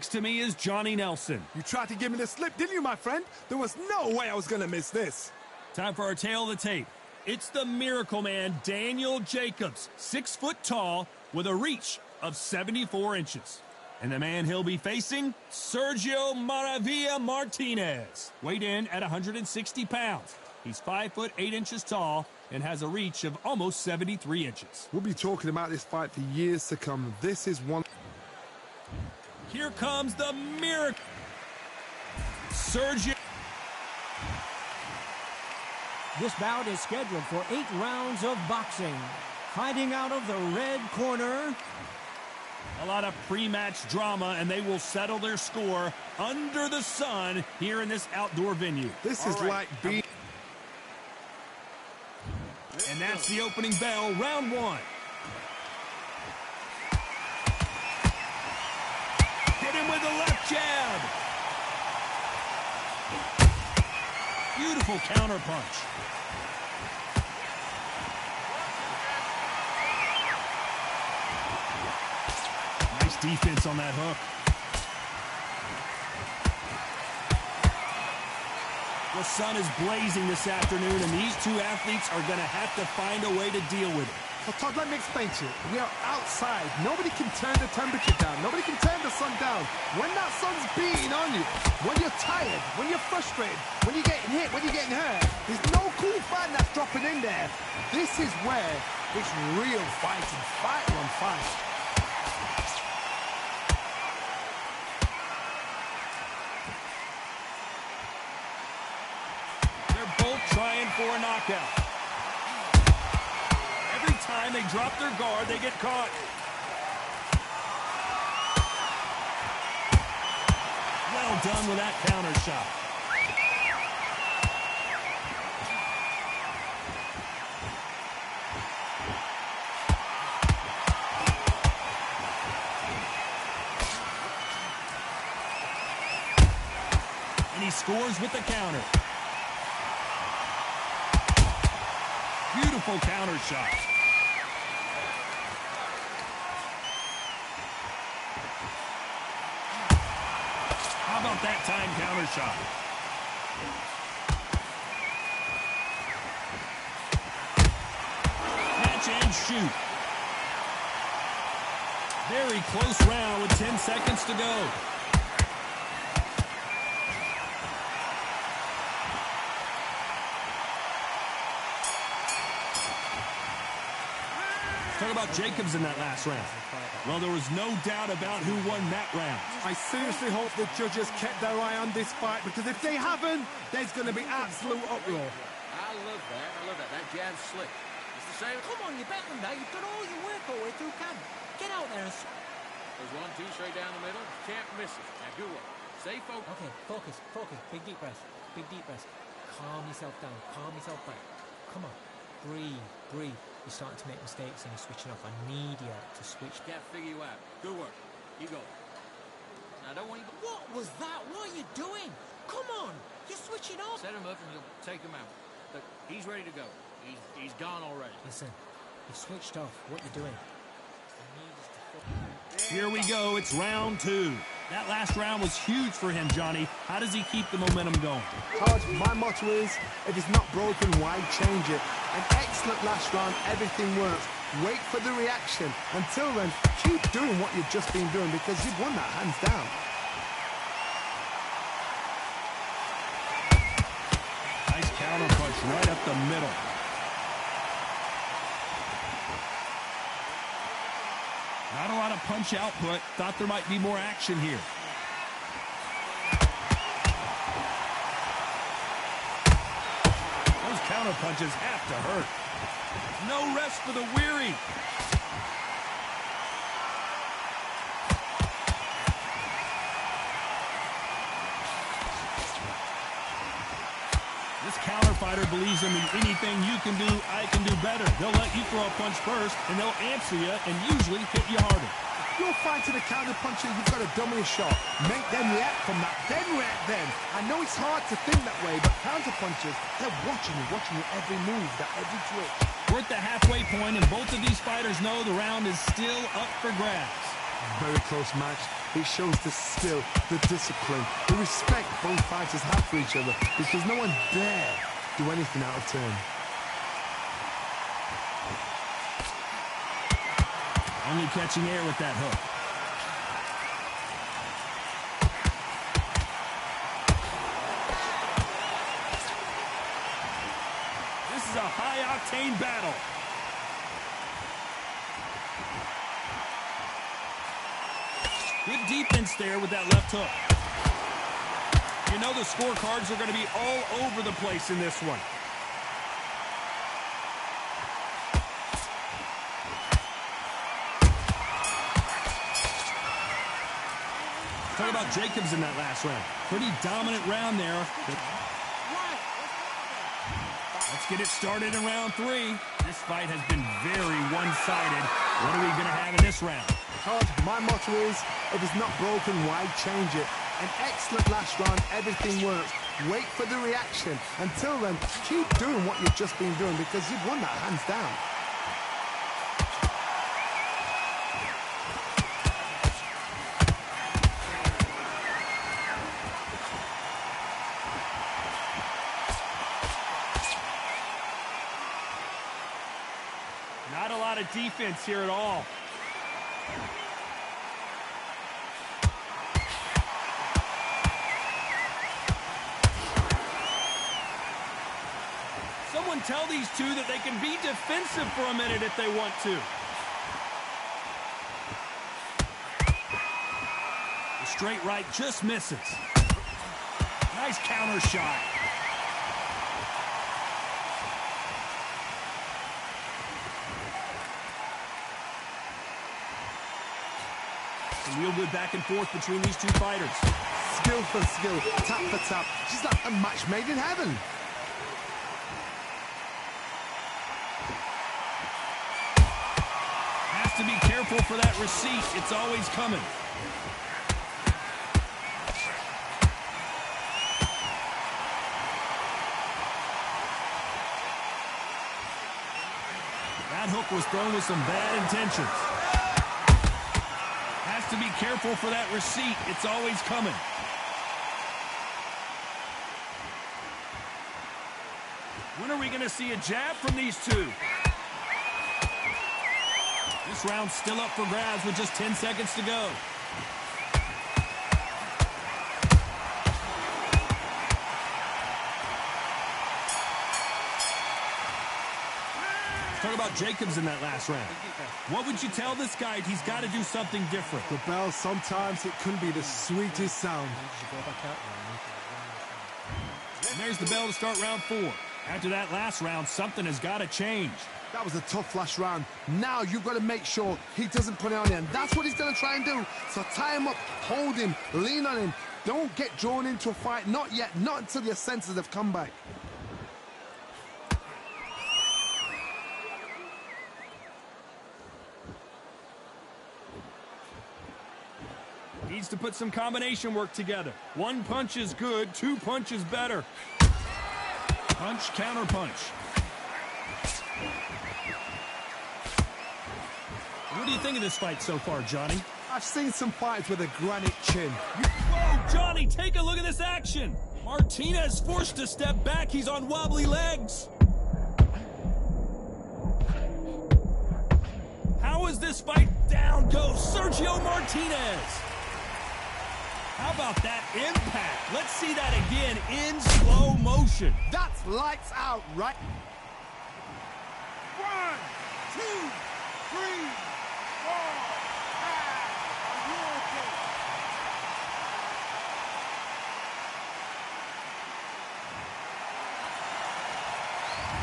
Next to me is Johnny Nelson. You tried to give me the slip, didn't you, my friend? There was no way I was going to miss this. Time for our tail of the tape. It's the Miracle Man, Daniel Jacobs, 6 foot tall with a reach of 74 inches. And the man he'll be facing, Sergio Maravilla Martinez, weighed in at 160 pounds. He's 5 foot 8 inches tall and has a reach of almost 73 inches. We'll be talking about this fight for years to come. This is one. Here comes the Miracle. Sergio. This bout is scheduled for 8 rounds of boxing. Fighting out of the red corner. A lot of pre-match drama, and they will settle their score under the sun here in this outdoor venue. This is like being... And that's the opening bell, round 1. Hit him with the left jab. Beautiful counter punch. Nice defense on that hook. The sun is blazing this afternoon, and these two athletes are going to have to find a way to deal with it. Well, Todd, let me explain to you. We are outside. Nobody can turn the temperature down. Nobody can turn the sun down. When that sun's beating on you, when you're tired, when you're frustrated, when you're getting hit, when you're getting hurt, there's no cool fan that's dropping in there. This is where it's real fighting, fight on fight. They're both trying for a knockout. Every time they drop their guard, they get caught. Well done with that counter shot. And he scores with the counter. Beautiful counter shot. How about that time counter shot? Catch and shoot. Very close round with 10 seconds to go. Talk about Jacobs in that last round. Well, there was no doubt about who won that round. I seriously hope the judges kept their eye on this fight, because if they haven't, there's going to be absolute uproar. I love that. I love that. That jab's slick. It's the same. Come on, you bet them now. You've done all your work all the way through camp. Get out there and... There's 1, 2 straight down the middle. Can't miss it. Now do it. Stay focused. Okay, focus. Big deep breath. Big deep breath. Calm yourself down. Calm yourself back. Come on. Breathe. You're starting to make mistakes and you're switching off. I need you to switch. Can't figure you out. Good work. You go. Now, I don't want you to... What was that? What are you doing? Come on. You're switching off. Set him up and you'll take him out. Look, he's ready to go. He's gone already. Listen, you switched off. What you're doing. Here we go. It's round 2. That last round was huge for him, Johnny. How does he keep the momentum going? Todd, my motto is, if it's not broken, why change it? An excellent last round, everything works. Wait for the reaction. Until then, keep doing what you've just been doing, because you've won that hands down. Nice counter punch right up the middle. Not a lot of punch output. Thought there might be more action here. Those counter punches have to hurt. No rest for the weary. This counter fighter believes in anything you can do, I can do better. They'll let you throw a punch first, and they'll answer you and usually hit you harder. You're fighting a counter puncher, you've got to dummy a shot. Make them react from that, then react then. I know it's hard to think that way, but counter punchers, they're watching you every move, every twitch. We're at the halfway point, and both of these fighters know the round is still up for grabs. Very close match. It shows the skill, the discipline, the respect both fighters have for each other, because no one dare do anything out of turn. Only catching air with that hook. This is a high-octane battle. Good defense there with that left hook. You know the scorecards are going to be all over the place in this one. Talk about Jacobs in that last round. Pretty dominant round there. Let's get it started in round 3. This fight has been very one-sided. What are we going to have in this round? Todd, my motto is, if it's not broken, why change it? An excellent last round, everything works. Wait for the reaction. Until then, keep doing what you've just been doing, because you've won that hands down. Not a lot of defense here at all. Someone tell these two that they can be defensive for a minute if they want to. The straight right just misses. Nice counter shot. Real good back and forth between these two fighters. Skill for skill, tap for tap. She's like a match made in heaven. Has to be careful for that receipt. It's always coming. That hook was thrown with some bad intentions. To be careful for that receipt. It's always coming. When are we going to see a jab from these two? This round's still up for grabs with just 10 seconds to go. Talk about Jacobs in that last round. What would you tell this guy? He's got to do something different. The bell, sometimes it can be the sweetest sound. And there's the bell to start round 4. After that last round, something has got to change. That was a tough last round. Now you've got to make sure he doesn't put it on him. That's what he's going to try and do. So tie him up, hold him, lean on him. Don't get drawn into a fight. Not yet. Not until your senses have come back. Needs to put some combination work together. One punch is good, 2 punches better. Punch, counter punch. What do you think of this fight so far, Johnny? I've seen some fights with a granite chin. Whoa, Johnny, take a look at this action. Martinez forced to step back. He's on wobbly legs. How is this fight? Down goes Sergio Martinez. How about that impact? Let's see that again in slow motion. That's lights out, right? 1, 2, 3, 4, 5. Are you okay?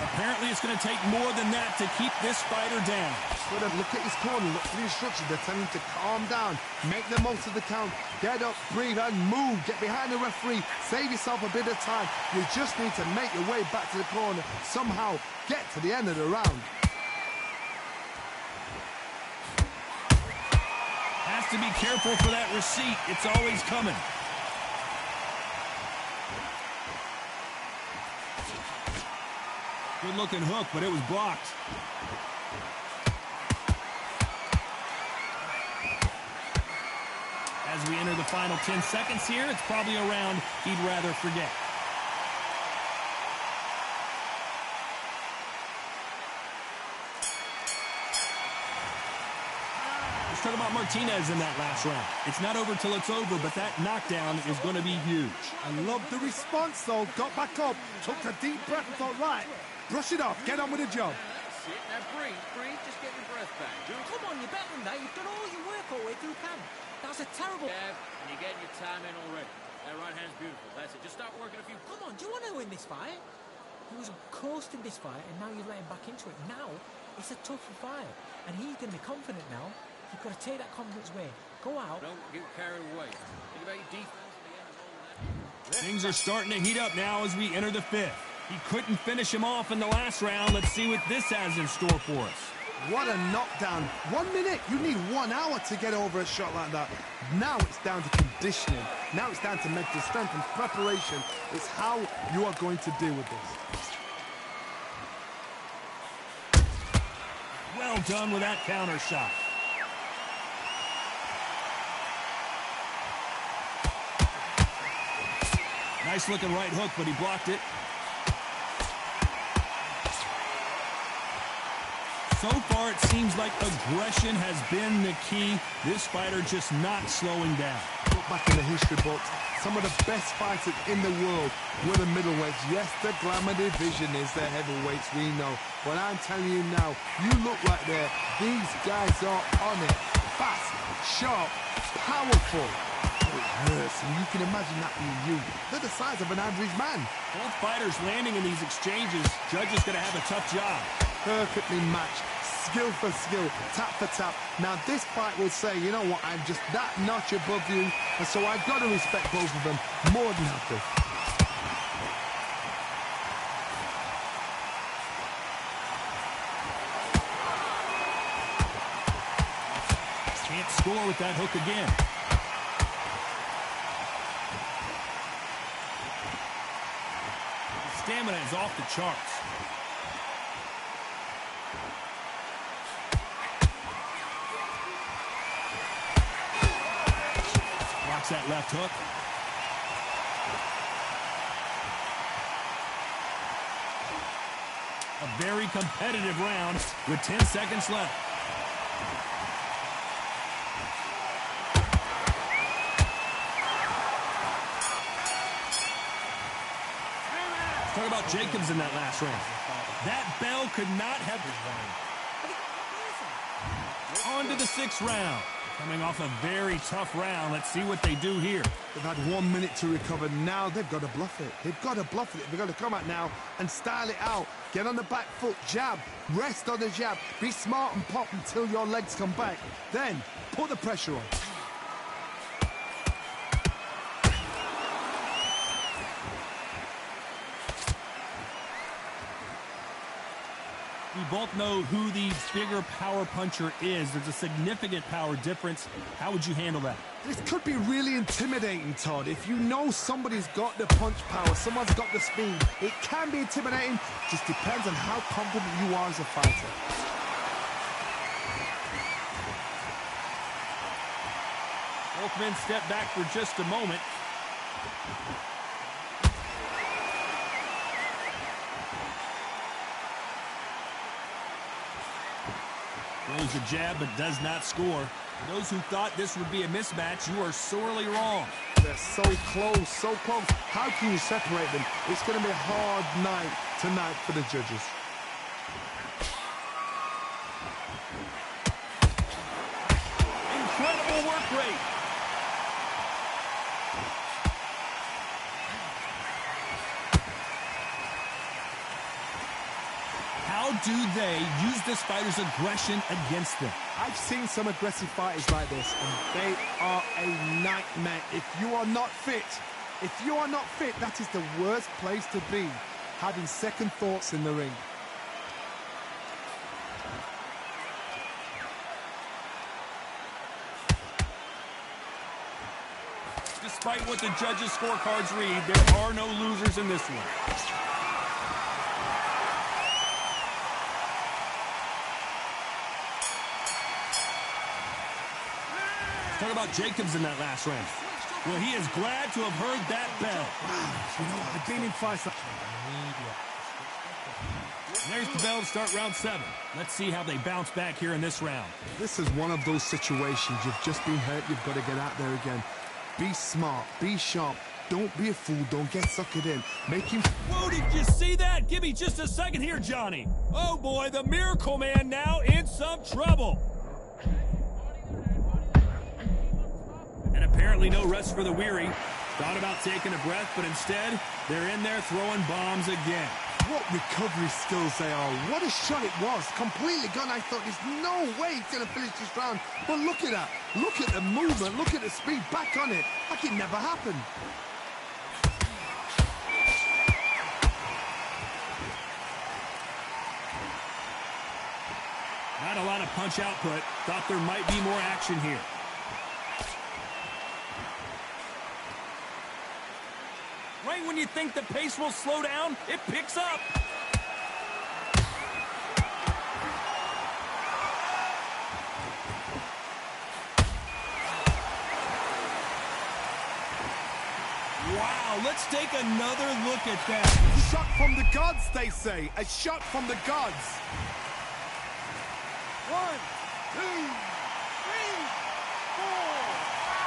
Apparently it's going to take more than that to keep this fighter down. Look at his corner, look for the instructions. They're telling him to calm down, make the most of the count, get up, breathe, and move. Get behind the referee, save yourself a bit of time. You just need to make your way back to the corner, somehow get to the end of the round. Has to be careful for that receipt. It's always coming. Good-looking hook, but it was blocked. As we enter the final 10 seconds here. It's probably a round he'd rather forget. Let's talk about Martinez in that last round. It's not over till it's over, but that knockdown is going to be huge. I love the response, though. Got back up, took a deep breath and thought, right, brush it off, get on with the job. That's it. Now breathe, just get your breath back. Come on, you're better than that. You've done all your work all the way through camp. That's a terrible... Jab, and you're getting your time in already. That right hand's beautiful. That's it. Just start working a few... Come on, do you want to win this fight? He was coasting this fight, and now you've let him back into it. Now, it's a tougher fight, and he's going to be confident now. You've got to take that confidence away. Go out. Don't get carried away. Think about your defense. Things are starting to heat up now as we enter the fifth. He couldn't finish him off in the last round. Let's see what this has in store for us. What a knockdown. 1 minute, you need 1 hour to get over a shot like that. Now it's down to conditioning. Now it's down to mental strength and preparation. It's how you are going to deal with this. Well done with that counter shot. Nice looking right hook, but he blocked it. So far, it seems like aggression has been the key. This fighter just not slowing down. Look back in the history books. Some of the best fighters in the world were the middleweights. Yes, the glamour division is the heavyweights, we know. But I'm telling you now, you look right there. These guys are on it. Fast, sharp, powerful. It hurts, and you can imagine that being you. They're the size of an average man. Both fighters landing in these exchanges. Judge is going to have a tough job. Perfectly matched, skill for skill, tap for tap. Now this fight will say, you know what, I'm just that notch above you, and so I've got to respect both of them more than happy. Can't score with that hook again. His stamina is off the charts. That left hook. A very competitive round with 10 seconds left. Let's talk about Jacobs in that last round. That bell could not have... On to the 6th round. Coming off a very tough round. Let's see what they do here. They've had 1 minute to recover. Now they've got to bluff it. They've got to bluff it. They've got to come out now and style it out. Get on the back foot, jab, rest on the jab. Be smart and pop until your legs come back. Then put the pressure on. We both know who the bigger power puncher is. There's a significant power difference. How would you handle that? This could be really intimidating, Todd. If you know somebody's got the punch power, someone's got the speed, it can be intimidating. Just depends on how confident you are as a fighter. Both men step back for just a moment. Throws a jab but does not score. For those who thought this would be a mismatch, you are sorely wrong. They're so close, so close. How can you separate them? It's going to be a hard night tonight for the judges. Incredible work rate. How do they use this fighter's aggression against them? I've seen some aggressive fighters like this, and they are a nightmare. If you are not fit, that is the worst place to be, having second thoughts in the ring. Despite what the judges' scorecards read, there are no losers in this one. Talk about Jacobs in that last round. Well, he is glad to have heard that bell. You know what? I've been in fights like... And there's the bell to start round 7. Let's see how they bounce back here in this round. This is one of those situations. You've just been hurt. You've got to get out there again. Be smart. Be sharp. Don't be a fool. Don't get suckered in. Make him... Whoa, did you see that? Give me just a second here, Johnny. Oh, boy, the Miracle Man now in some trouble. And apparently no rest for the weary. Thought about taking a breath, but instead, they're in there throwing bombs again. What recovery skills they are. What a shot it was. Completely gone. I thought there's no way he's going to finish this round. But look at that. Look at the movement. Look at the speed. Back on it. Like it never happened. Not a lot of punch output. Thought there might be more action here. Right when you think the pace will slow down, it picks up. Wow, let's take another look at that. A shot from the gods, they say. A shot from the gods. 1, 2, 3, 4, 5,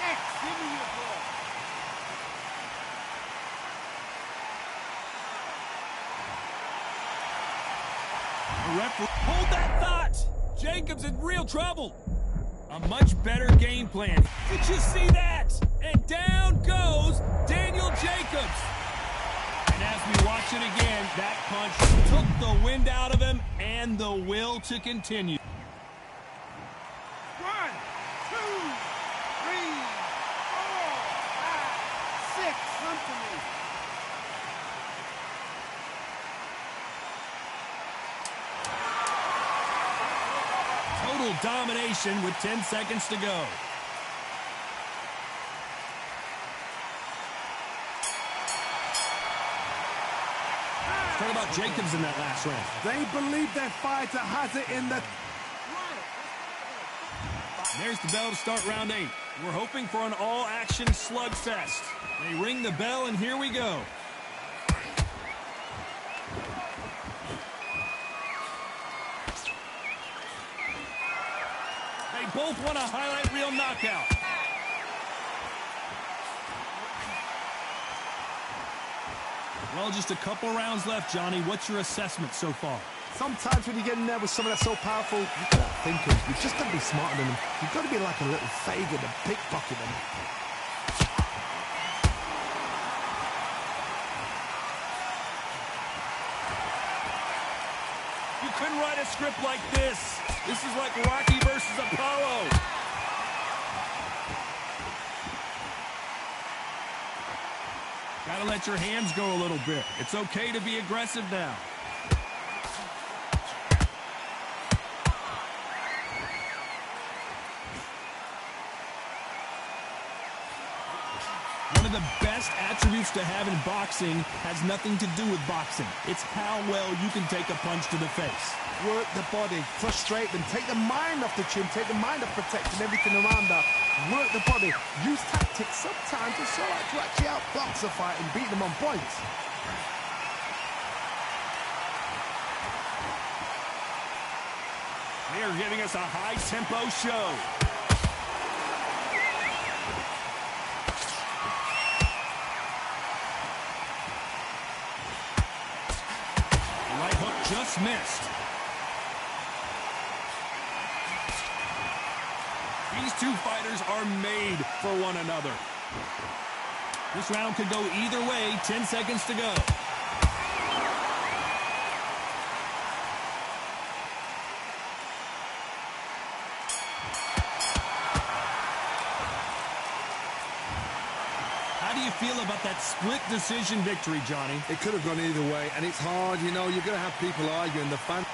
6. Give me your ball. Hold that thought! Jacobs in real trouble. A much better game plan. Did you see that? And down goes Daniel Jacobs. And as we watch it again, that punch took the wind out of him and the will to continue. 1, 2, 3, 4, 5, 6. Come to me. Total domination with 10 seconds to go. What about Jacobs in that last round? They believe their fighter has it in the... There's the bell to start round 8. We're hoping for an all-action slugfest. They ring the bell, and here we go. They both want a highlight reel knockout. Well, just a couple rounds left, Johnny. What's your assessment so far? Sometimes when you get in there with someone that's so powerful, you can't think of. You've just got to be smarter than them. You've got to be like a little Fagin and pickpocket them. You couldn't write a script like this. This is like Rocky versus Apollo. Gotta let your hands go a little bit. It's okay to be aggressive now. One of the best attributes to have in boxing has nothing to do with boxing. It's how well you can take a punch to the face. Work the body, frustrate them, take the mind off the chin, take the mind off protecting everything around that. Work the body, use tactics. Sometimes it's so hard to actually outbox a fight and beat them on points. They are giving us a high-tempo show. Right hook just missed. These two fighters are made for one another. This round could go either way. 10 seconds to go. How do you feel about that split decision victory, Johnny? It could have gone either way, and it's hard, you know, you're going to have people arguing. The fans